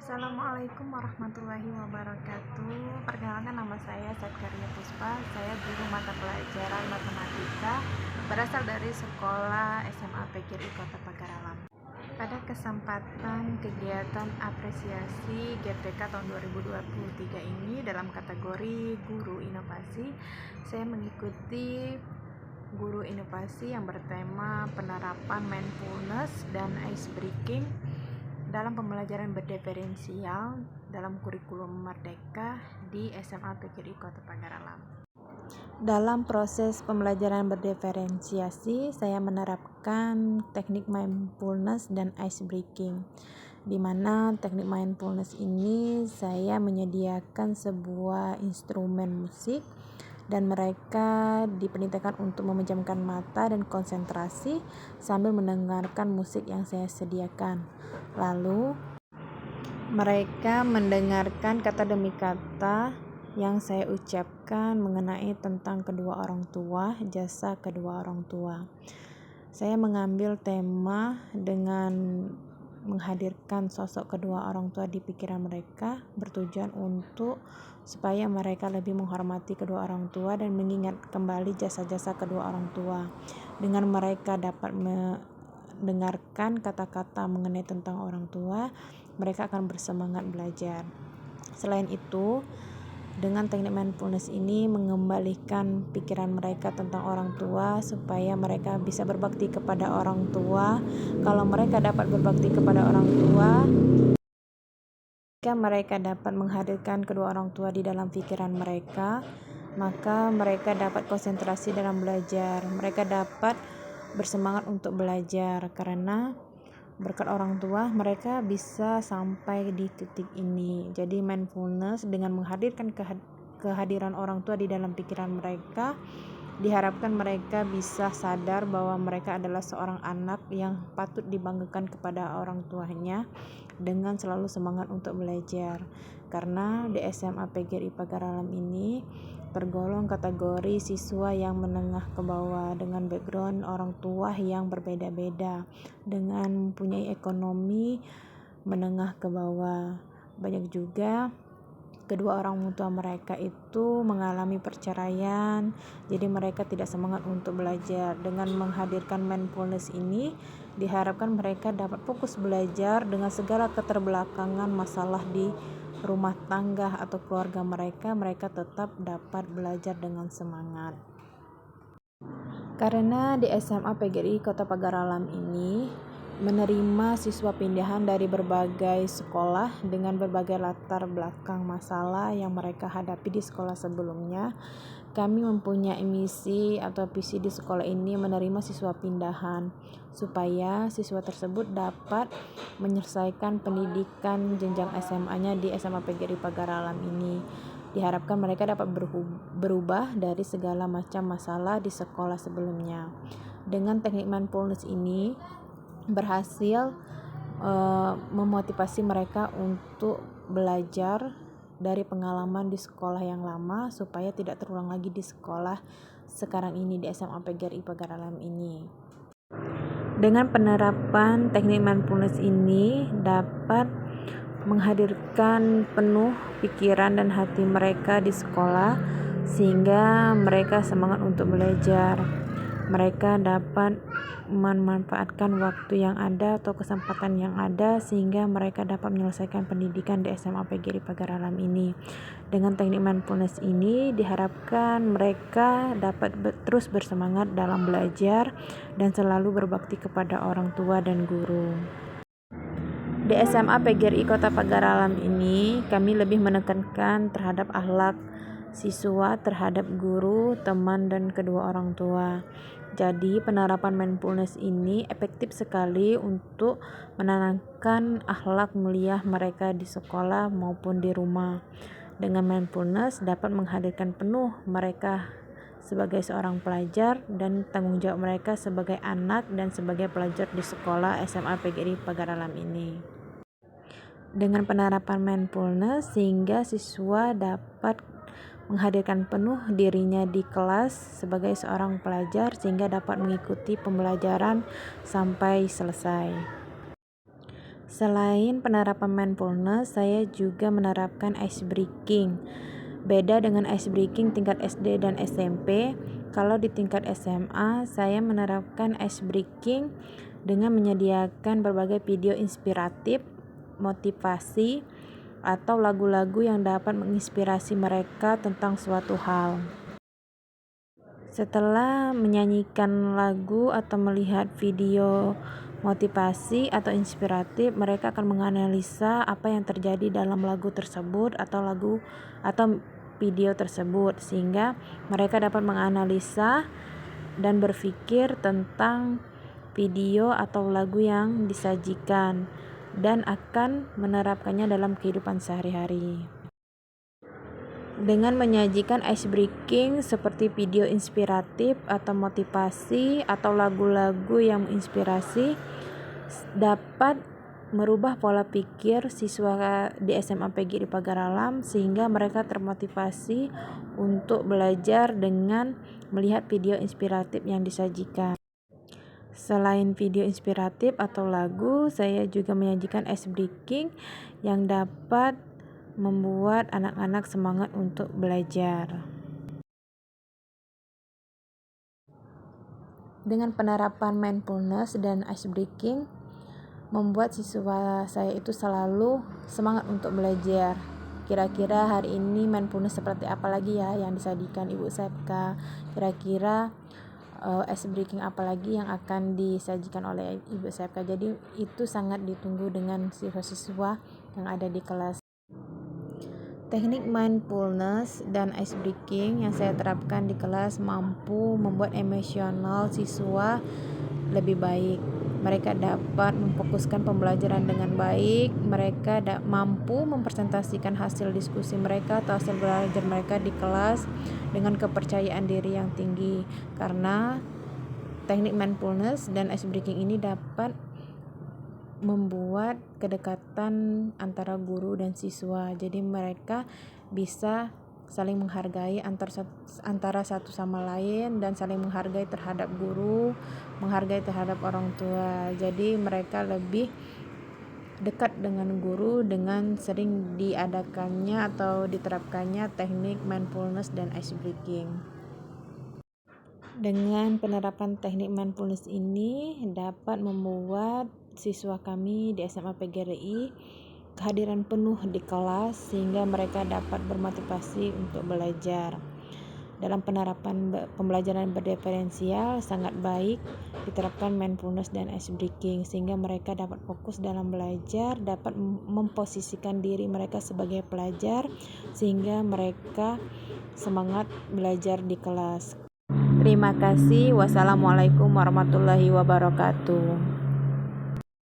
Assalamualaikum warahmatullahi wabarakatuh. Perkenalkan, nama saya Satkaria Puspa. Saya guru mata pelajaran matematika berasal dari sekolah SMA PGRI Kota Pagaralam. Pada kesempatan kegiatan apresiasi GPK tahun 2023 ini dalam kategori guru inovasi, saya mengikuti guru inovasi yang bertema penerapan mindfulness dan ice breaking dalam pembelajaran berdiferensial dalam kurikulum Merdeka di SMA PGRI Kota Pagaralam. Dalam proses pembelajaran berdiferensiasi, saya menerapkan teknik mindfulness dan ice breaking, di mana teknik mindfulness ini saya menyediakan sebuah instrumen musik dan mereka diperintahkan untuk memejamkan mata dan konsentrasi sambil mendengarkan musik yang saya sediakan. Lalu mereka mendengarkan kata demi kata yang saya ucapkan mengenai tentang kedua orang tua, jasa kedua orang tua. Saya mengambil tema dengan menghadirkan sosok kedua orang tua di pikiran mereka, bertujuan untuk supaya mereka lebih menghormati kedua orang tua dan mengingat kembali jasa-jasa kedua orang tua. Dengan mereka dapat mendengarkan kata-kata mengenai tentang orang tua, mereka akan bersemangat belajar. Selain itu, dengan teknik mindfulness ini mengembalikan pikiran mereka tentang orang tua supaya mereka bisa berbakti kepada orang tua. Kalau mereka dapat berbakti kepada orang tua, jika mereka dapat menghadirkan kedua orang tua di dalam pikiran mereka, maka mereka dapat konsentrasi dalam belajar. Mereka dapat bersemangat untuk belajar karena berkat orang tua mereka bisa sampai di titik ini. Jadi mindfulness dengan menghadirkan kehadiran orang tua di dalam pikiran mereka, diharapkan mereka bisa sadar bahwa mereka adalah seorang anak yang patut dibanggakan kepada orang tuanya dengan selalu semangat untuk belajar. Karena di SMA PGRI Pagaralam ini tergolong kategori siswa yang menengah ke bawah dengan background orang tua yang berbeda-beda, dengan mempunyai ekonomi menengah ke bawah. Banyak juga kedua orang tua mereka itu mengalami perceraian, jadi mereka tidak semangat untuk belajar. Dengan menghadirkan mindfulness ini, diharapkan mereka dapat fokus belajar dengan segala keterbelakangan masalah di rumah tangga atau keluarga mereka tetap dapat belajar dengan semangat. Karena di SMA PGRI Kota Pagaralam ini menerima siswa pindahan dari berbagai sekolah dengan berbagai latar belakang masalah yang mereka hadapi di sekolah sebelumnya, kami mempunyai misi atau visi di sekolah ini menerima siswa pindahan supaya siswa tersebut dapat menyelesaikan pendidikan jenjang SMA-nya di SMA PGRI Pagaralam ini. Diharapkan mereka dapat berubah dari segala macam masalah di sekolah sebelumnya. Dengan teknik mindfulness ini berhasil memotivasi mereka untuk belajar dari pengalaman di sekolah yang lama supaya tidak terulang lagi di sekolah sekarang ini di SMA PGRI Pagaralam ini. Dengan penerapan teknik mindfulness ini dapat menghadirkan penuh pikiran dan hati mereka di sekolah sehingga mereka semangat untuk belajar. Mereka dapat memanfaatkan waktu yang ada atau kesempatan yang ada sehingga mereka dapat menyelesaikan pendidikan di SMA PGRI Pagaralam ini. Dengan teknik mindfulness ini diharapkan mereka dapat terus bersemangat dalam belajar dan selalu berbakti kepada orang tua dan guru. Di SMA PGRI Kota Pagaralam ini kami lebih menekankan terhadap akhlak siswa terhadap guru, teman, dan kedua orang tua. Jadi penerapan mindfulness ini efektif sekali untuk menanamkan akhlak mulia mereka di sekolah maupun di rumah. Dengan mindfulness dapat menghadirkan penuh mereka sebagai seorang pelajar dan tanggung jawab mereka sebagai anak dan sebagai pelajar di sekolah SMA PGRI Pagaralam ini. Dengan penerapan mindfulness sehingga siswa dapat menghadirkan penuh dirinya di kelas sebagai seorang pelajar sehingga dapat mengikuti pembelajaran sampai selesai. Selain penerapan mindfulness, saya juga menerapkan ice breaking. Beda dengan ice breaking tingkat SD dan SMP, kalau di tingkat SMA, saya menerapkan ice breaking dengan menyediakan berbagai video inspiratif, motivasi, atau lagu-lagu yang dapat menginspirasi mereka tentang suatu hal. Setelah menyanyikan lagu atau melihat video motivasi atau inspiratif, mereka akan menganalisa apa yang terjadi dalam lagu tersebut atau video tersebut, sehingga mereka dapat menganalisa dan berpikir tentang video atau lagu yang disajikan dan akan menerapkannya dalam kehidupan sehari-hari. Dengan menyajikan ice breaking seperti video inspiratif atau motivasi atau lagu-lagu yang menginspirasi, dapat merubah pola pikir siswa di SMA PGRI Pagar Alam sehingga mereka termotivasi untuk belajar dengan melihat video inspiratif yang disajikan. Selain video inspiratif atau lagu, saya juga menyajikan ice breaking yang dapat membuat anak-anak semangat untuk belajar. Dengan penerapan mindfulness dan ice breaking, membuat siswa saya itu selalu semangat untuk belajar. Kira-kira hari ini mindfulness seperti apa lagi ya yang disajikan Ibu Sepka? Kira-kira ice breaking apa lagi yang akan disajikan oleh Ibu Sepka? Jadi itu sangat ditunggu dengan siswa-siswa yang ada di kelas. Teknik mindfulness dan ice breaking yang saya terapkan di kelas mampu membuat emosional siswa lebih baik. Mereka dapat memfokuskan pembelajaran dengan baik. Mereka mampu mempresentasikan hasil diskusi mereka atau hasil belajar mereka di kelas dengan kepercayaan diri yang tinggi. Karena teknik mindfulness dan ice breaking ini dapat membuat kedekatan antara guru dan siswa. Jadi mereka bisa saling menghargai antara satu sama lain dan saling menghargai terhadap guru, menghargai terhadap orang tua. Jadi mereka lebih dekat dengan guru dengan sering diadakannya atau diterapkannya teknik mindfulness dan ice breaking. Dengan penerapan teknik mindfulness ini dapat membuat siswa kami di SMA PGRI kehadiran penuh di kelas sehingga mereka dapat bermotivasi untuk belajar. Dalam penerapan pembelajaran berdiferensial sangat baik diterapkan mindfulness dan ice breaking sehingga mereka dapat fokus dalam belajar, dapat memposisikan diri mereka sebagai pelajar sehingga mereka semangat belajar di kelas. Terima kasih. Wassalamualaikum warahmatullahi wabarakatuh.